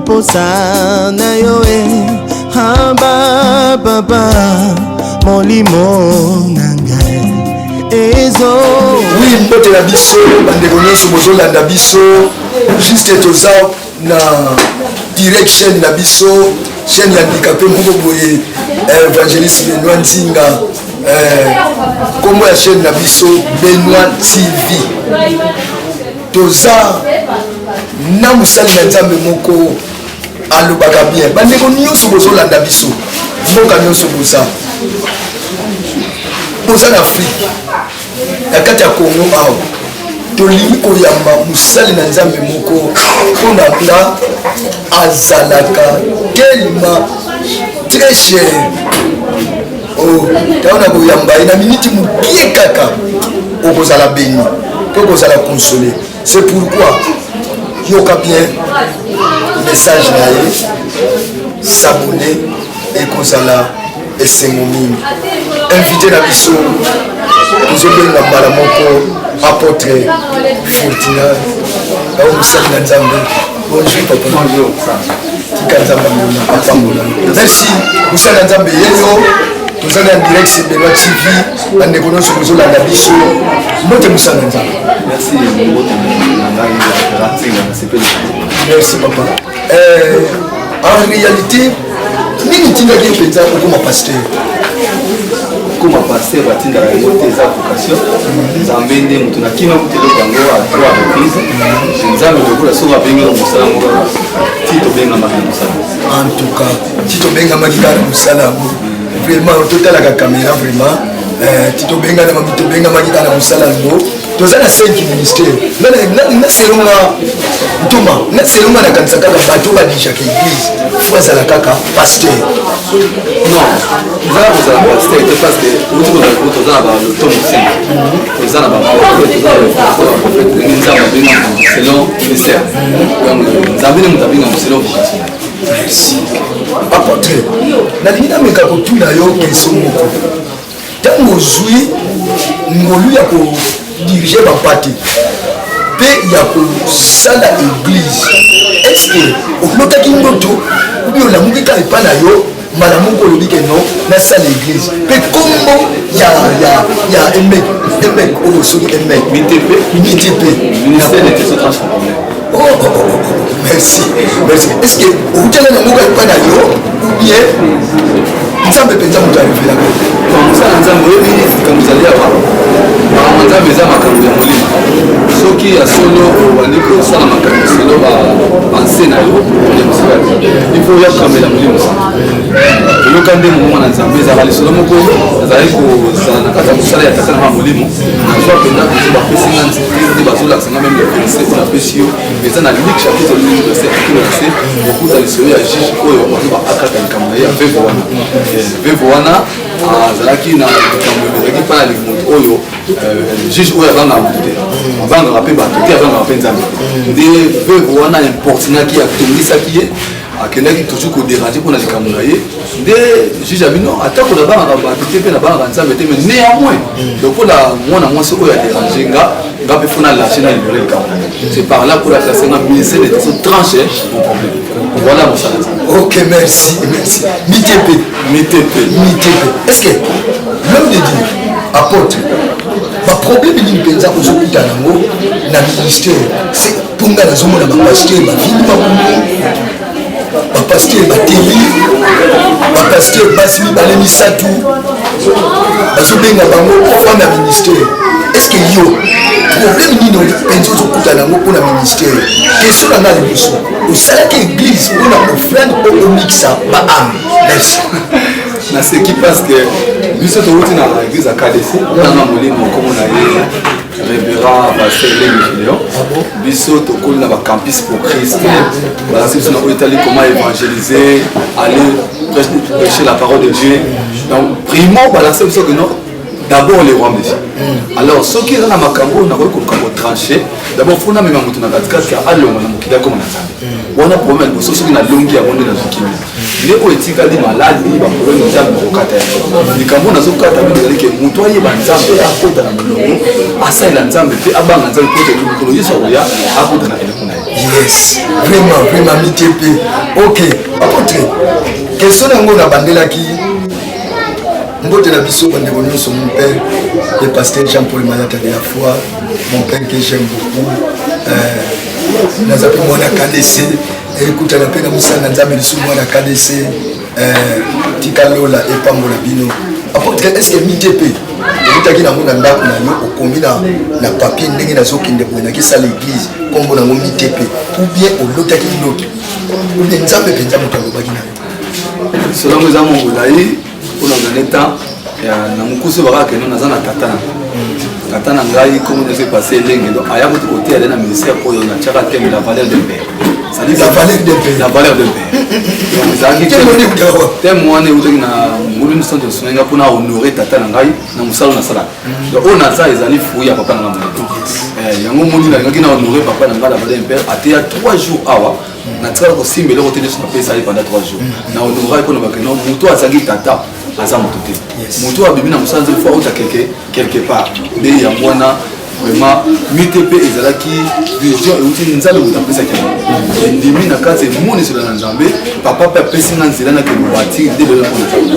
posa na yo hamba papa molimo nangai ezo oui mbote na biso bandeko nyonso bozolanda biso juste toza na direct chaîne na biso chaîne ya handicapé moko boye évangéliste Benoît Nzinga kombo ya chaîne na biso Benoît TV toza na mosali na nzambe moko alobaka bien bandeko nyonso bozolanda biso mboka nyonso boza na Afrique na kati ya Congo awa tolingi koyamba mosali na nzambe moko mpona nga azalaka tellement très cher taona koyamba ye na miniti mokie kaka okozala béni mpe okozala consolé. C'est pourquoi yoka bien message na ye s'abonner ekozala esengo mingi invité na biso tozobenga mbala moko apôtre Fortina ao mosali na nzambe. Bonjour papa. Bonjour. Tika nzambe mona papa mona. Merci mosali na nzambe yeyo tozali en direct sur Benoît TV bandeko nyonso bozolanda biso mbote mosali na nzambe. Merci merci papa. En réalité nini tingaki mpenza okoma pasteur comme pasteur batinda la montée za vocation nzambe nde mutu na kima kutelo bango a trois reprises nzambe lokula soka benga musala ngo tito benga makana musala en tout cas tito benga makana musala vraiment total la caméra vraiment tito benga na mito benga makana musala ngo toza na 5 ministères na selonga ntoma na selonga na kanisa kaka bato ba déjà que église fois za la kaka pasteur non za za pasteur c'est parce que nous toza ba le tom 5 toza na ba prophète nzamba benga selon ministère nzambe ne mutabinga selon vocation. Merci apôtre na linda meka ko tuna yo question moko tango zui ngolu ya ko diriger ba parti pe ya ko sala église est-ce que oklotaki ndoto ou la mukika epa na yo mala moko lobi ke non na sala église pe kombo ya emek o soki emek MITP ministère de tes transformés. Merci est-ce que utala na moko epa na yo bien nzambe penza moto arrivé là musala nzambe oyebi kamuzali apa nzambe eza makambo ya molimo soki ya solo obandi kosala makambo solo banse na yo ifo oyakamela molimo oyoka nde mongoma na nzambe ezaka lisolo moko azali kozala na kati ya mosala ya tata na molimo nazwa mpenza kozo bapesi nga nde bazolakisanga meme leverse mpona apesi yo eza na lik chapitre verset okuta lisolo ya juge oyo bazoba akata likambo na ye ya vevo wana azalaki na likambo ezalaki mpa na moto oyo juge oyo abangaka moto te abangaka mpe bato te abangaka mpe nzambe nde vevo wana importunaki atongisaki ye akendaki toujours kodéranger mpona likambo na ye nde juge abino atako nabangaka bato te mpe nabangaka nzambe te mais néanmoins lokola mwana mwasi oyo adérange nga mpe fona lâche na libéré likambo na ye c'est par là pour la classe nga ministère de teso tranche mon problème voilà mosala nzambe. Ok, merci MITP est-ce que l'homme de Dieu apôtre baproblème nini mpenza kozokuta nango na ministère c'est mponga nazomona bapasteur bavili babumu bapasteur bateli bapasteur basi mibale misatu bazobenga bango femme ya ministère est-ce que yo problème nini mpenza ozokuta nango mpona ministère question na nga liboso osalaki église mpona offrande mpo omikisa baame merci naseki parce que biso touti na église ya KDC nanga molimo komona ye révérend pasteur Lengi Léon biso tokoli na bacampus pour Christ balasi biso na oyo etali comment évangéliser aller prêcher la parole de Dieu donc primo balasi biso que non d'abord les rois des alors ce qui est na makambo na ko trancher d'abord fona mema mutu na katikati ya alongo na mokida comme na nzambe wana problème boso soki na longi ya monde na zokimi ndeko etikali maladi ba problème nzambe kokata likambo na zokata bideli ke mutu aye ba nzambe akota na molongo asala nzambe pe abanga nzambe ko te ko yeso ya akota na eloko na Yes, vraiment MITP. Ok, apôtre, question nango na bandela qui mbote na biso bande bonyo sur mon père, le pasteur Jean-Paul Mayata de la foi, mon père que j'aime beaucoup. Nazapi mwana KDC, écoute na pena musana nzambe lisu mwana KDC, tikalola epambola bino. Apôtre, est-ce que MITP okutaki nango na ndako na yo okomi na papier ndenge nazokende boye nakisa l'église kombo nango MITP ou bien olotaki loto ou bien nzambe mpenza moto alobaki na yo selon eza mongolai mpona gane temps na mokusu bakaka keno naza na tata na ngai komo nyonso epase elenge donc aya kuti koteya de na ministère oyo natiaka teme la valeur de père la valeur de père ezalaki teme wana eutaki na molini centre sonenga mpona honore tata na ngai na mosala nasalaka donc oyo naza ezali fui ya papa na ngai molini yango molini alingaki na honore papa na ngai la valeur de père ateya 3 jours awa natikala kosimba eloko te nyonso nape esali pendant 3 jours na honore mpona bakeno moto azalaki tata aza moto te moto abimi na mosala nzeli fois auta quelque part nde yango wana vraiment MITP ezalaki vision euti nzambe moto apesaki yango endimi na kati emonisela na nzambe papa mpe apesi nga nzela nake mobati nde lelo mpona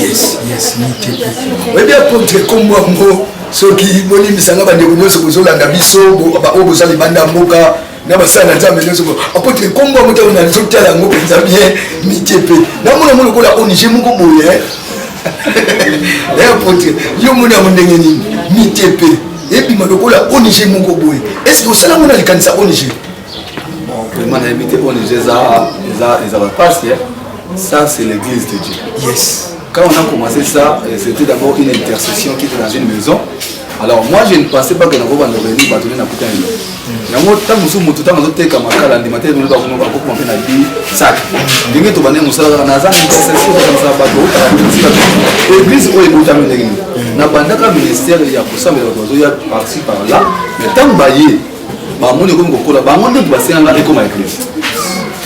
yes MITP oyebi apôtre kombo yango soki bolimbisanga bandeko nyonso bozolanda biso oyo boza libanda mboka na basala na nzambe nyonso apôtre kombo yango ntango nazotala yango mpenza bien MITP namona mo lokola ONG moko boye apôtre yo mona yango ndenge nini MITP ebima lokola ONG moko boye est-ce que osala ngo na likanisa ONG vraiment nayebi te ONG eza bapasse ça c'est l'église de Dieu yes quand on a commencé ça c'était d'abord une intercession qui était dans une maison alors moi je ne pensais pas que na bobanda réuni bato na kuta elo yango ta musu mutu ta mazoteka makala ndi matete no ba kuno ba kokoma pe na bi sak ndenge to bane musala na za intercession comme ça ba ko ta église o ebo ta ndenge na bandaka ministère ya kosambela bato ya parti par là mais tant baye ba moni ko ngokola ba ngonde basenga eko ma église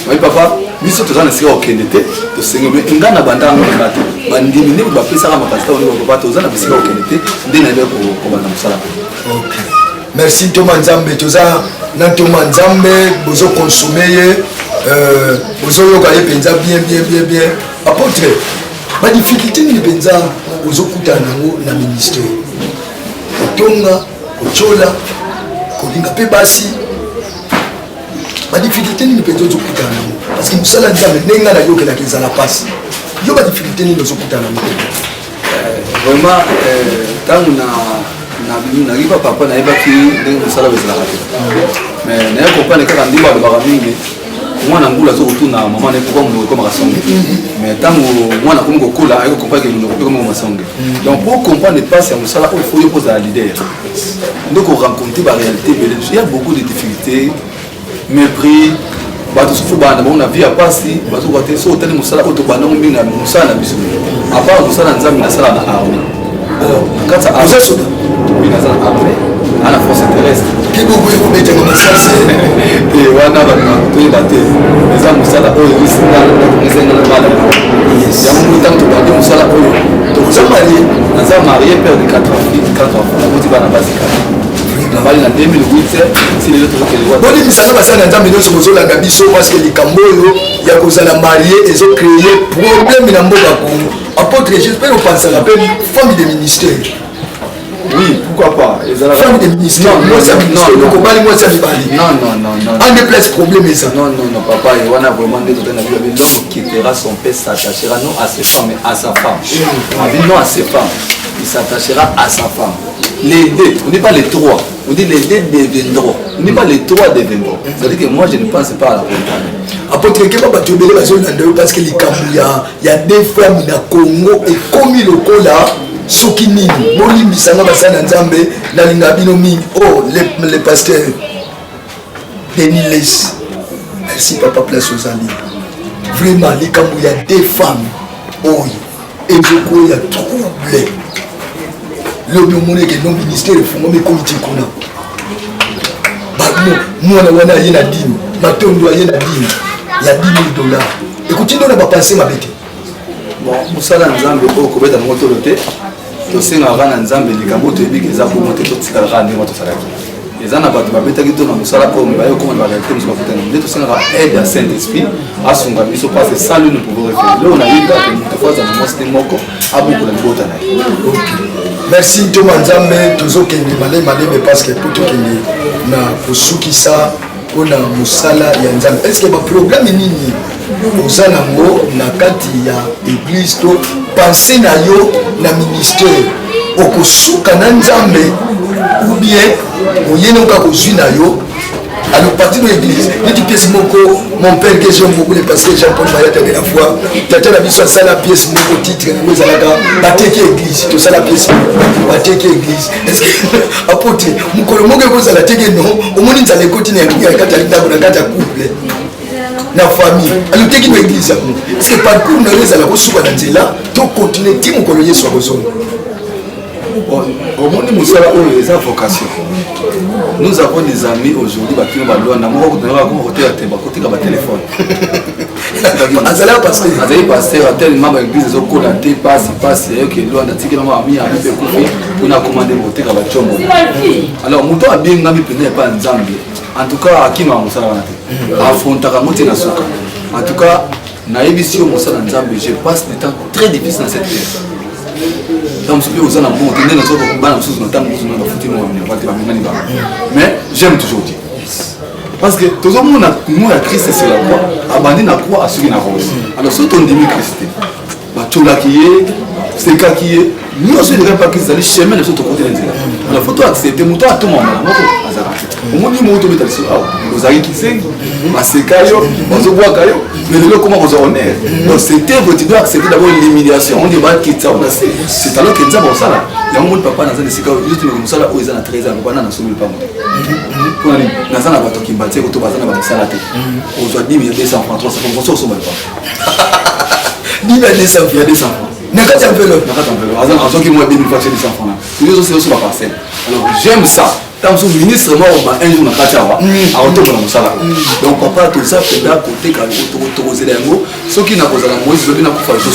oui papa biso toza na sika okende te tosengeli nga na banda yango na bato bandimi nde bapesaka mapasita oni bato toza na bisika okende te nde na yebe kobanda mosala merci ntoma nzambe toza na ntoma nzambe bozokonsome ye bozoyoka ye mpenza bien apôtre badifficulté nini mpenza ozokutana nango na ministère kotonga kotyola kolinga mpe basi badifficulté nini mpenza ozokutana nango parce que mosala nzambe ndenge nga nayokelaka ezala mpasi yo badifficulté nini ozokutana nango vraiment ntango nayiba papa nayebaki ndenge mosala ezalaka te mais naye kopane kaka ndi balobaka mingi mwana ngula azokotuna mama naye pourkoi monoko ekomaka songe mais ntango mwana akomi kokola aye kokomprendre ke monoko mpe ekomaka songe donc pour comprendre mpasi ya mosala oyo faut yo kozala leader nde korencontre baréalité ebele il y a beaucoup de difficultés mépris bato soki banda bango na vie ya pasi bazokoka te so otali mosala oyo tobandango mingi na mosala na biso apart mosala nzambe nasala na armée alors kati ya ozasoda naza na armée ana force terrestre kibuku ekobetanga masasi wana toyeba te eza mosala oyo esenga na bana yango ntango tobandi mosala oyo oza marie naza marie père de 4 enfants nakoti bana basi 4 nabali na 2008 si lelo tozokelewa bolimisanga basala na nzambe nyonso bozolanda biso parce que likambo oyo ya kozala marie ezocreye problème na mboka kongo apôtre j'espère opansaka mpe femme de ministère oui pourquoi pas femme de ministère okobali mwasi ya mibali en déplace problème eza non papa et wana vraiment nde totana biso l'homme quittera son père s'attachera non à ses femmes mais à sa femme non à ses femmes il s'attachera à sa femme les deux, on dit pas les trois, on dit les deux deviendront, on dit pas les trois deviendront. C'est-à-dire que moi je ne pense pas à la montagne. Apôtre Keba Batobele parce que il y a des femmes na Congo et comme il lokola soki nini bolimbisanga basana nzambe na linga bino mingi oh les pasteurs Denis Les merci papa place aux amis vraiment les kambu il y a des femmes oh et beaucoup il y a trouble lobi omoni ke non ministère efungwami komiti kuna mwana wana aye na dini matondo aye na dini ya $10,000 ekuti ndo na bapense mabe te bon mosala nzambe oyo kobeta nango tolo te tosengaka na nzambe likambo toyebi ke eza bomo te totikalaka ndenge tosalaki les gens n'ont pas été dans le salon comme ils comme la réalité nous sommes tout ça aide à Saint-Esprit à son gars ils sont passés sans lui nous pouvons refaire là on a eu une fois dans le mosté moko à beaucoup de bota là. Merci Thomas Nzambe toujours kende malé mais parce que pour tout kende na kosuki ça on a musala ya Nzambe est-ce que ba problème nini oza nango na kati ya église to penser na yo na ministère okosuka na Nzambe ou bien oyena ka kozwi na yo alors partir de l'église dit pièce moko mon père que j'aime beaucoup les pasteurs Jean-Paul Mayata de la foi tata la biso ça la pièce moko titre ngo ezalaka bateki église to ça la pièce bateki église est-ce que apôtre mukolo moko ko ça la teki non omoni nzala ekoti na ya kata ndako na kata couple na famille alors teki église est-ce que parcours na ezala ko suka na nzela to continuer ti mukolo Yesu akozonga. Au monde musala oyo eza vocation. Nous avons des amis aujourd'hui qui ont balou na moko na ko côté ya temba côté ka ba téléphone. Azala pasteur tellement ba église zo kola te passe que lo na tikela ma ami ami pe kufi kuna commander côté ka ba chombo. Alors muto abenga mi pene pa Nzambe. En tout cas akino musala wana te. Affronta ka moti na soka. En tout cas na ebisio musala Nzambe je passe des temps très difficiles dans cette terre. Mais j'aime toujours dire parce que tout le monde a Christ sur la croix abandonné la croix à ceux qui n'ont pas. Alors si on dit Christ tout là qui est c'est cas qui est nous aussi ne pas qu'ils allaient chemin de l'autre côté de la alors faut accepter mon temps à tout moment au moins il monte mettre sur vous avez qui c'est c'est caillou vous voit caillou mais le comment vous en est donc c'était vous devez accepter d'abord l'humiliation on dit bah qui ça on a c'est alors que ça bon ça là il y a un monde papa dans un c'est juste comme ça là où ils ont 13 ans on a dans pas pour aller dans ça là bato qui battait auto bazana ba ça là on doit dire il y a 200 francs 300 francs on s'en va pas il y a 200 Nakati un peu là. En tant que moi, 2000 fois, c'est 200 francs. Nous aussi, c'est ma parcelle. Alors, j'aime ça. Tant que le ministre, moi, on va un jour dans Kachawa, à retour dans le Moussala. Donc, papa, tout ça, c'est là, côté, quand on a un mot, ceux qui n'ont pas la moïse, ils ont pas je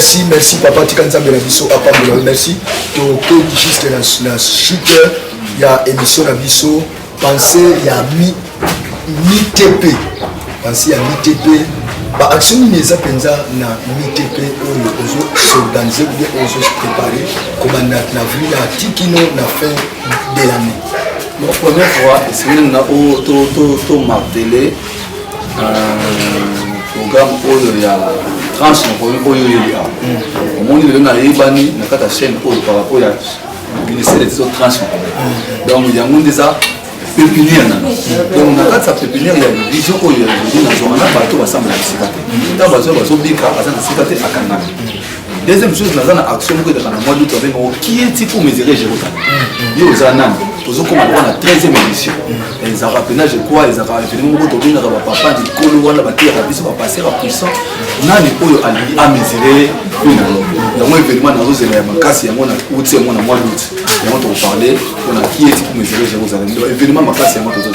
suis merci, papa, Tikanza Belabiso, à Pamela, merci. Donc, juste la chute, il y a émission Nabiso, pensez, il y a mi-TP. Pensez à mi-TP. Bah action les apenza na MITP ozo s'organiser ou bien ozo se préparer comme na vu la tikino na fin de l'année. La première fois c'est na to martelé programme oyo ya tranche oyo ya au monde le na yebani na kata chaîne oyo par rapport ya ministère des autres tranches donc il y a monde ça pépinière donc on a ça pépinière il y a une vision où il y a une zone là partout va sembler la sécurité dans bazo bika azana sécurité akanga deuxième chose dans la action que dans le mois d'août avec qui est type pour mesurer Jérusalem yo zanan toujours comme on a 13e édition et ça rappelle je crois ils ont évidemment beaucoup de papa du colo wala ba terre biso ba passer à puissant nani oyo ali a mesurer une donc moi évidemment dans les éléments makasi ya mona août c'est mona mois d'août et on va parler on a qui est type pour mesurer Jérusalem donc évidemment makasi ya mona toujours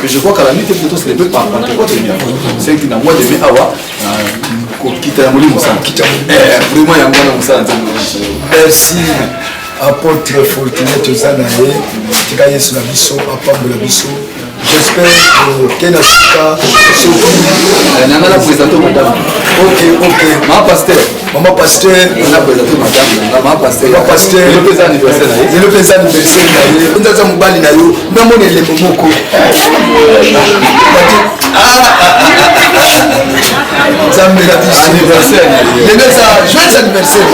mais je crois qu'à la nuit plutôt c'est le pas Pentecôte c'est que dans mois de mai awa quitter mon lit vraiment ya ngona musala merci apôtre Fortuné Tozanaye tika Yesu na biso apambola biso j'espère que na sika nana la présenter madame ok maman pasteur on a présenté madame maman pasteur le président anniversaire na nzaza mobali na yo namona elembo moko zambela biso anniversaire joyeux anniversaire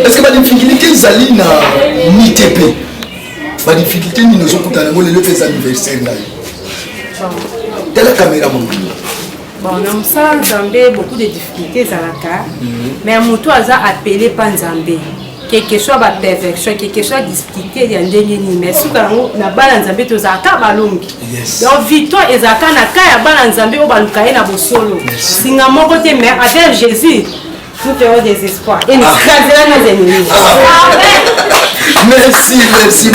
est-ce que ba difficulté ezali na MITP ba difficulté nini ozokutana ngo lelo pesa anniversaire na yo tala caméra mon bon na mosala Nzambe beaucoup de difficultés ezalaka mais moto aza appelé pa Nzambe quelque soit ba perfection quelque soit difficulté ya ndenge nini mais suka yango na bana Nzambe tozalaka balongi donc victoire ezalaka na ka ya bana Nzambe oyo baluka ye na bosolo singa moko te mais avec Jésus nous ferons des espoirs et nous écraserons nos ennemis. Merci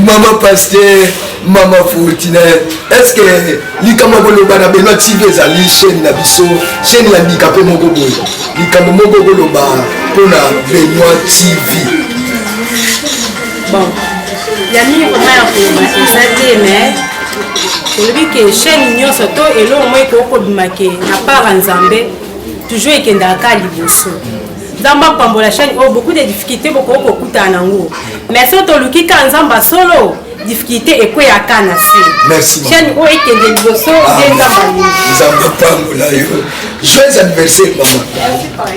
maman pasteur, maman Fortuné. Est-ce que likama boloba na Benoît TV ezali chaîne na biso, chaîne ya Nikape moko boye. Likama moko boloba pona Benoît TV. Bon, ya mingi vraiment ya koloba eza te mais tolobi ke chaîne nyonso to eloko moko ekokobimake na part ya nzambe toujours ekendaka liboso nzambe apambola chaîne oyo beaucoup de difficulté bokokokutana nango mais so toluki ka nzambe solo difficulté ekweyaka na se chaîne oyo ekende liboso nde nzambe apambola yo joyeux anniversaire mama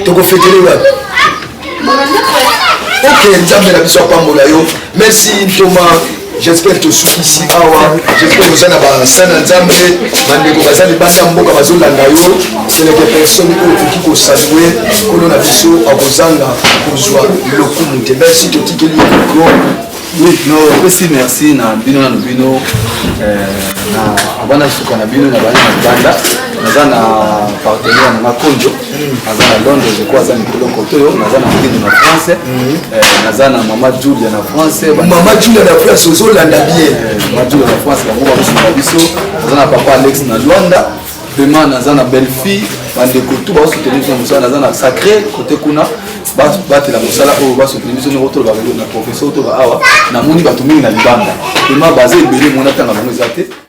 tokofetele wapi ok nzambe na biso apambola yo merci Thomas. J'espère que tu ici awa j'espère que ça basana nzambe bandeko baza libanda mboka bazolanda yo c'est les personnes qui ko saluer kono na biso akozanga kozwa lokumu te merci totikeli micro. Oui, merci na bino na bino na abana suka na bino na bana banda naza na partenaire na Konjo naza na Londres je crois ça ni kolo kotoyo naza na Kenya na France naza na Mama Julia na France Mama Julia na France ozolanda bien Mama Julia na France ba mo biso naza na papa Alex na Luanda vraiment naza na belle fille bandeko tout ba soutenir biso musala naza na sacré côté kuna batela mosala oyo basoutenir biso nyonso tolo na professeur to ba awa na moni bato mingi na libanda vraiment basé ebele mona tanga bango eza te